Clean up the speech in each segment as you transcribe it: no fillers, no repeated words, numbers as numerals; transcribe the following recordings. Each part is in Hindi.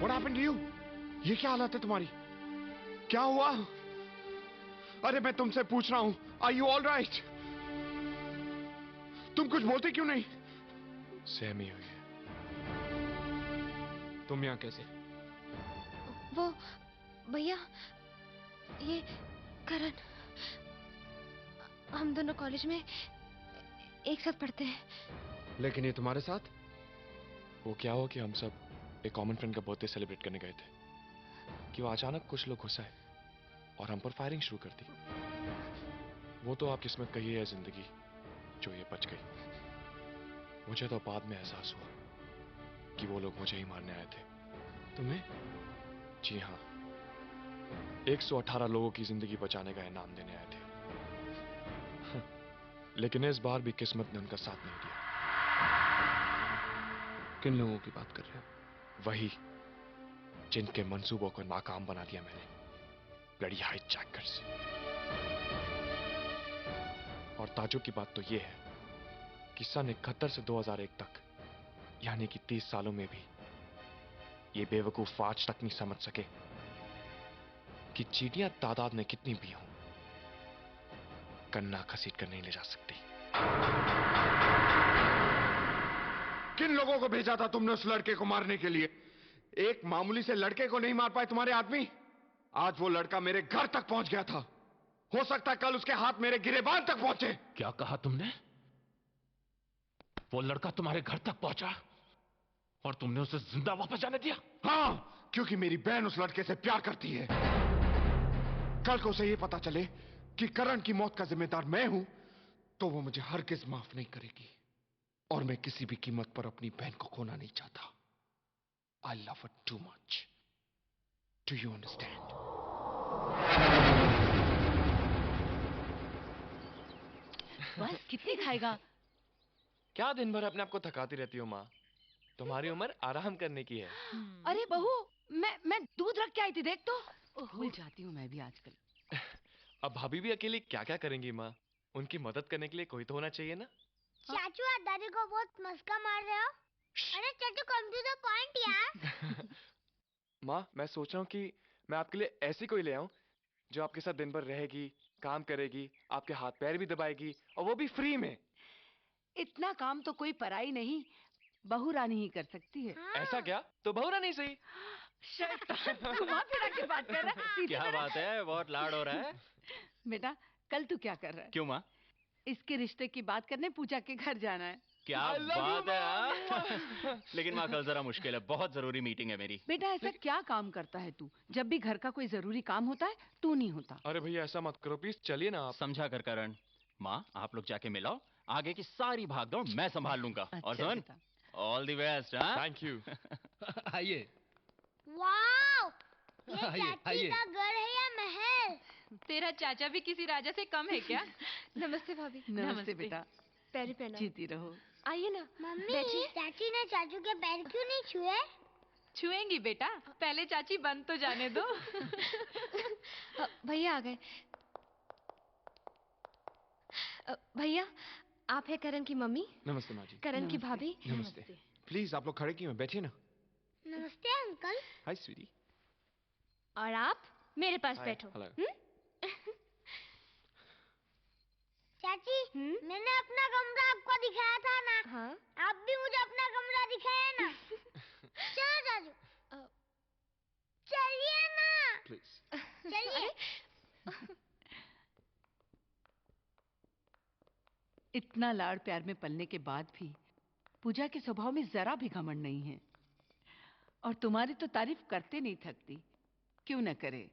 What happened to you? ये क्या हालत है तुम्हारी? क्या हुआ? अरे मैं तुमसे पूछ रहा हूं, Are you all right? तुम कुछ बोलते क्यों नहीं? सहमी हुई है। तुम यहाँ कैसे? वो भैया, ये करण, हम दोनों कॉलेज में एक साथ पढ़ते हैं। लेकिन ये तुम्हारे साथ? वो क्या हुआ कि हम सब एक कॉमन फ्रेंड का बर्थडे सेलिब्रेट करने गए थे कि वो अचानक कुछ लोग घुस आए और हम पर फायरिंग शुरू कर दी। वो तो आप किस्मत कही है जिंदगी जो ये बच गई। मुझे तो बाद में एहसास हुआ कि वो लोग मुझे ही मारने आए थे। तुम्हें? जी हाँ, 118 लोगों की जिंदगी बचाने का इनाम देने आए थे। लेकिन इस बार भी किस्मत ने उनका साथ नहीं दिया। किन लोगों की बात कर रहे हो? वही जिनके मंसूबों को नाकाम बना दिया मैंने, ब्लडी हाईजैकर्स। और ताजुब की बात तो यह है कि सन 71 से 2001 तक, यानी कि 30 सालों में भी ये बेवकूफ आज तक नहीं समझ सके कि चींटियां तादाद में कितनी भी हों, कन्ना घसीट कर नहीं ले जा सकती। किन लोगों को भेजा था तुमने उस लड़के को मारने के लिए? एक मामूली से लड़के को नहीं मार पाए तुम्हारे आदमी? आज वो लड़का मेरे घर तक पहुंच गया था। हो सकता है कल उसके हाथ मेरे गिरेबान तक पहुंचे। क्या कहा तुमने? वो लड़का तुम्हारे घर तक पहुंचा और तुमने उसे जिंदा वापस जाने दिया? हाँ, क्योंकि मेरी बहन उस लड़के से प्यार करती है। कल को उसे यह पता चले कि करण की मौत का जिम्मेदार मैं हूं, तो वो मुझे हरगिज माफ नहीं करेगी। और मैं किसी भी कीमत पर अपनी बहन को खोना नहीं चाहता। I love her too much. Do you understand? बस कितनी खाएगा? क्या दिन भर अपने आप को थकाती रहती हो माँ? तुम्हारी उम्र आराम करने की है। अरे बहू, मैं दूध रख के आई थी, देख तो। भूल जाती हूँ मैं भी आजकल। अब भाभी भी अकेली क्या क्या करेंगी माँ? उनकी मदद करने के लिए कोई तो होना चाहिए ना? चाचू, आप दादी को बहुत मस्का मार रहे हो। अरे चाचू, कम टू द पॉइंट यार। माँ, मैं सोच रहा हूँ कि मैं आपके लिए ऐसी कोई ले आऊं जो आपके साथ दिन भर रहेगी, काम करेगी, आपके हाथ पैर भी दबाएगी, और वो भी फ्री में। इतना काम तो कोई पराई नहीं, बहू रानी ही कर सकती है। हाँ। ऐसा क्या? तो बहू रानी सही। घुमा फिरा के बात कर रहा है। क्या बात है, बहुत लाड हो रहा है। बेटा, कल तू क्या कर रहा है? क्यों माँ? इसके रिश्ते की बात करने पूजा के घर जाना है। क्या बात है हाँ? लेकिन माँ कल जरा मुश्किल है, बहुत जरूरी मीटिंग है मेरी। बेटा, ऐसा क्या काम करता है तू? जब भी घर का कोई जरूरी काम होता है तू नहीं होता। अरे भैया ऐसा मत करो प्लीज, चलिए ना आप। समझा कर करण। माँ आप लोग जाके मिलाओ, आगे की सारी भागदौड़ मैं संभाल लूंगा। और सुन, all the best. Thank you. आइए। वाओ, ये चाची का घर है या महल? तेरा चाचा भी किसी राजा से कम है क्या? नमस्ते भाभी। नमस्ते बेटा। पैरी पहना। जीती रहो। आइए ना। मम्मी, चाची ने चाचू के पैर क्यों नहीं छुए? छुएंगी बेटा, पहले चाची बंद तो जाने दो। भैया आ गए। भैया, आप है करण की मम्मी। नमस्ते माँ जी। करण की भाभी। नमस्ते। प्लीज आप लोग खड़े क्यों हैं? बैठिए ना। नमस्ते अंकल। हाय स्वीटी। और आप मेरे पास बैठो। चाची, मैंने अपना कमरा आपको दिखाया था ना? हाँ। आप भी मुझे अपना कमरा दिखाया ना? चलो चाचू, चलिए ना। प्लीज। चलिए। इतना लाड़ प्यार में पलने के बाद भी पूजा के स्वभाव में जरा भी घमंड नहीं है, और तुम्हारी तो तारीफ करते नहीं थकती। क्यों न करे?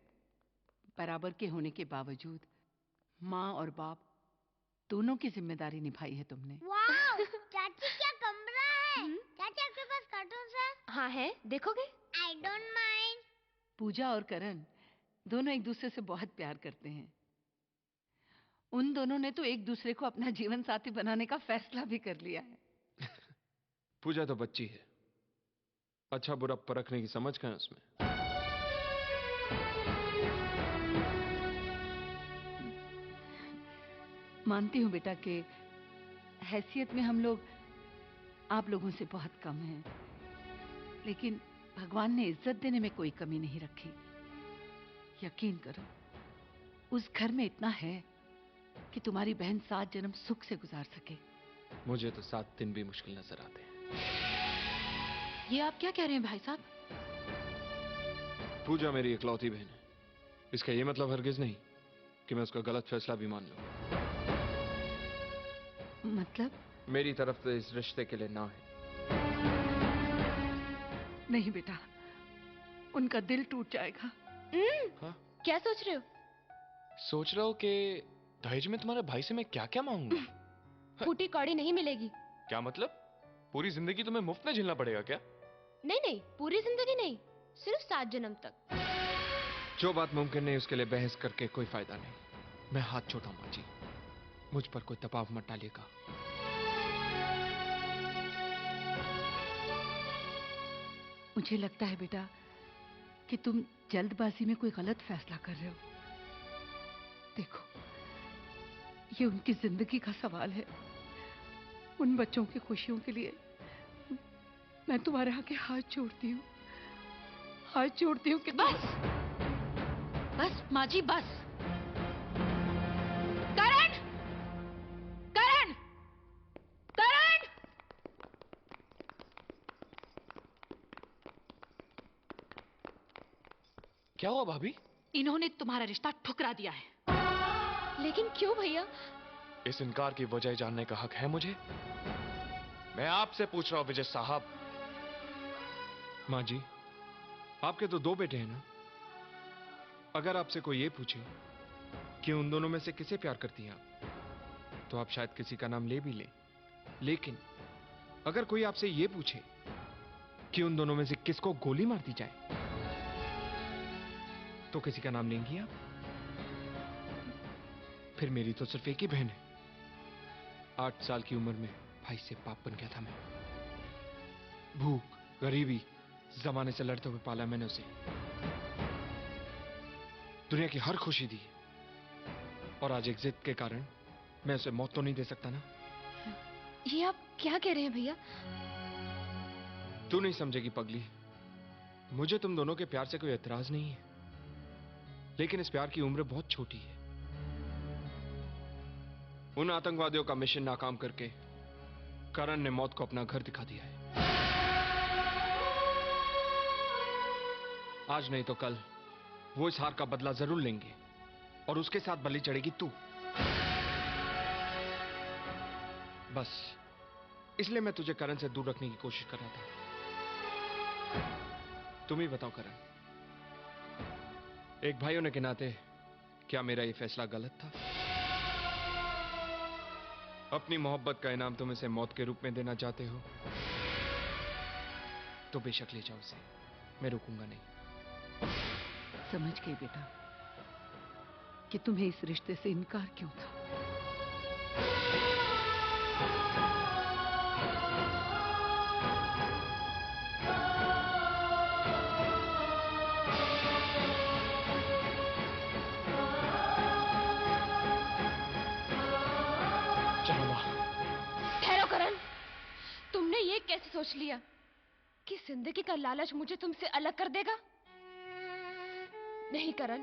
बराबर के होने के बावजूद माँ और बाप दोनों की जिम्मेदारी निभाई है तुमने। वाओ, चाची क्या कमरा है? चाची आपके पास कार्टून्स है? हाँ है, देखोगे? I don't mind. पूजा और करण दोनों एक दूसरे से बहुत प्यार करते हैं। उन दोनों ने तो एक दूसरे को अपना जीवन साथी बनाने का फैसला भी कर लिया है। पूजा तो बच्ची है, अच्छा बुरा परखने की समझ कहाँ है उसमें। मानती हूँ बेटा कि हैसियत में हम लोग आप लोगों से बहुत कम हैं, लेकिन भगवान ने इज्जत देने में कोई कमी नहीं रखी। यकीन करो, उस घर में इतना है कि तुम्हारी बहन 7 जन्म सुख से गुजार सके। मुझे तो 7 दिन भी मुश्किल नजर आते हैं। ये आप क्या कह रहे हैं भाई साहब? पूजा मेरी इकलौती बहन है। इसका ये मतलब हरगिज नहीं कि मैं उसका गलत फैसला भी मान लूं। मतलब? मेरी तरफ से इस रिश्ते के लिए ना है। नहीं बेटा, उनका दिल टूट जाएगा। हाँ? क्या सोच रहे हो? सोच रहा हूँ कि दहेज में तुम्हारे भाई से मैं क्या क्या मांगूंगा। फूटी कौड़ी नहीं मिलेगी। क्या मतलब? पूरी जिंदगी तुम्हें मुफ्त में झेलना पड़ेगा क्या? नहीं नहीं, पूरी जिंदगी नहीं, सिर्फ 7 जन्म तक। जो बात मुमकिन नहीं उसके लिए बहस करके कोई फायदा नहीं। मैं हाथ छोड़ा माँ जी, मुझ पर कोई दबाव मत डालिएगा। मुझे लगता है बेटा कि तुम जल्दबाजी में कोई गलत फैसला कर रहे हो। देखो, ये उनकी जिंदगी का सवाल है। उन बच्चों की खुशियों के लिए मैं तुम्हारे आगे हाथ जोड़ती हूँ, हाथ जोड़ती हूँ कि बस बस माँ जी, बस। करण! करण! करण! क्या हुआ भाभी? इन्होंने तुम्हारा रिश्ता ठुकरा दिया है। लेकिन क्यों भैया? इस इनकार की वजह जानने का हक है मुझे? मैं आपसे पूछ रहा हूं विजय साहब। माँ जी, आपके तो 2 बेटे हैं ना? अगर आपसे कोई ये पूछे कि उन दोनों में से किसे प्यार करती हैं आप, तो आप शायद किसी का नाम ले भी ले। लेकिन अगर कोई आपसे ये पूछे कि उन दोनों में से किसको गोली मार दी जाए, तो किसी का नाम लेंगी आप? फिर मेरी तो सिर्फ एक ही बहन है। 8 साल की उम्र में भाई से पाप बन गया था मैं। भूख, गरीबी, जमाने से लड़ते हुए पाला मैंने उसे। दुनिया की हर खुशी दी, और आज एक जिद के कारण मैं उसे मौत तो नहीं दे सकता ना। ये आप क्या कह रहे हैं भैया? तू नहीं समझेगी पगली। मुझे तुम दोनों के प्यार से कोई एतराज नहीं है, लेकिन इस प्यार की उम्र बहुत छोटी है। उन आतंकवादियों का मिशन नाकाम करके करण ने मौत को अपना घर दिखा दिया है। आज नहीं तो कल वो इस हार का बदला जरूर लेंगे, और उसके साथ बलि चढ़ेगी तू। बस इसलिए मैं तुझे करण से दूर रखने की कोशिश कर रहा था। तुम ही बताओ करण, एक भाई होने के नाते क्या मेरा ये फैसला गलत था? अपनी मोहब्बत का इनाम तुम इसे मौत के रूप में देना चाहते हो, तो बेशक ले जाओ इसे, मैं रोकूंगा नहीं। समझ गई बेटा कि तुम्हें इस रिश्ते से इनकार क्यों था। चलो माँ। ठहरो करण, तुमने ये कैसे सोच लिया कि जिंदगी का लालच मुझे तुमसे अलग कर देगा? नहीं करण,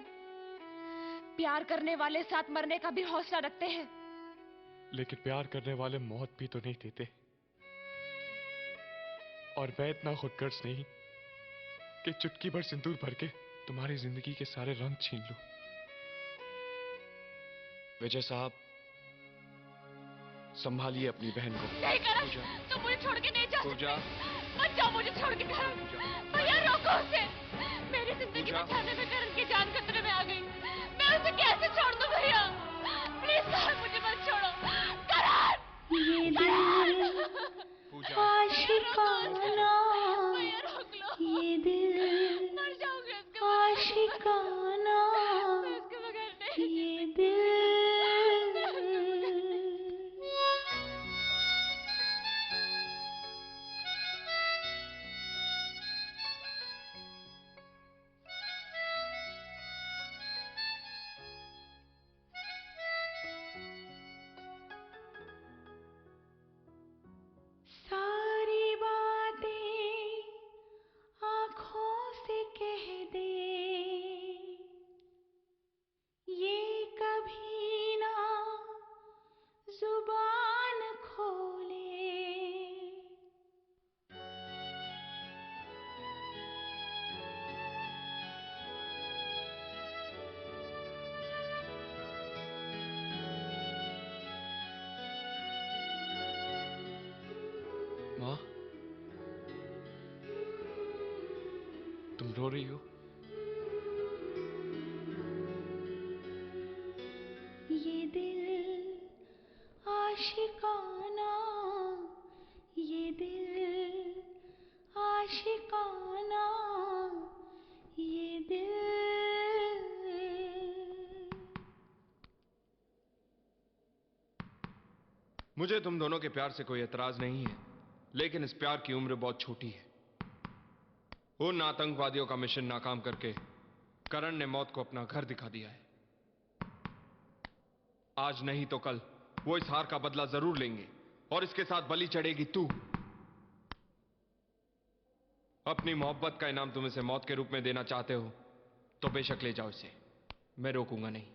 प्यार करने वाले साथ मरने का भी हौसला रखते हैं। लेकिन प्यार करने वाले मौत भी तो नहीं देते। और मैं इतना खुदगर्ज नहीं कि चुटकी भर सिंदूर भर के तुम्हारी जिंदगी के सारे रंग छीन लूं। विजय साहब, संभालिए अपनी बहन को। नहीं करण, पूजा। तुम मुझे छोड़ के नहीं जा पूजा। सकते। मत जाओ मुझे छोड़ के करण। भैया रोको उसे। मेरी जिंदगी पूजा। बचाने में करण की जान खतरे में आ गई। मैं उसे कैसे छोड़ दूं भैया? प्लीज करण, मुझे मत छोड़ो। करण! करण! पूजा। आशिकाना, भैया रोक लो। ये दिल मर जाऊंगी इसके बगैर। आशिकाना, मैं इसके बगैर नहीं। ये दिल। सारी बातें आंखों तुम रो रही हो? ये दिल आशिकाना, ये दिल आशिकाना, ये दिल। मुझे तुम दोनों के प्यार से कोई एतराज नहीं है, लेकिन इस प्यार की उम्र बहुत छोटी है। उन आतंकवादियों का मिशन नाकाम करके करण ने मौत को अपना घर दिखा दिया है। आज नहीं तो कल वो इस हार का बदला जरूर लेंगे और इसके साथ बलि चढ़ेगी तू। अपनी मोहब्बत का इनाम तुम इसे मौत के रूप में देना चाहते हो तो बेशक ले जाओ इसे, मैं रोकूंगा नहीं।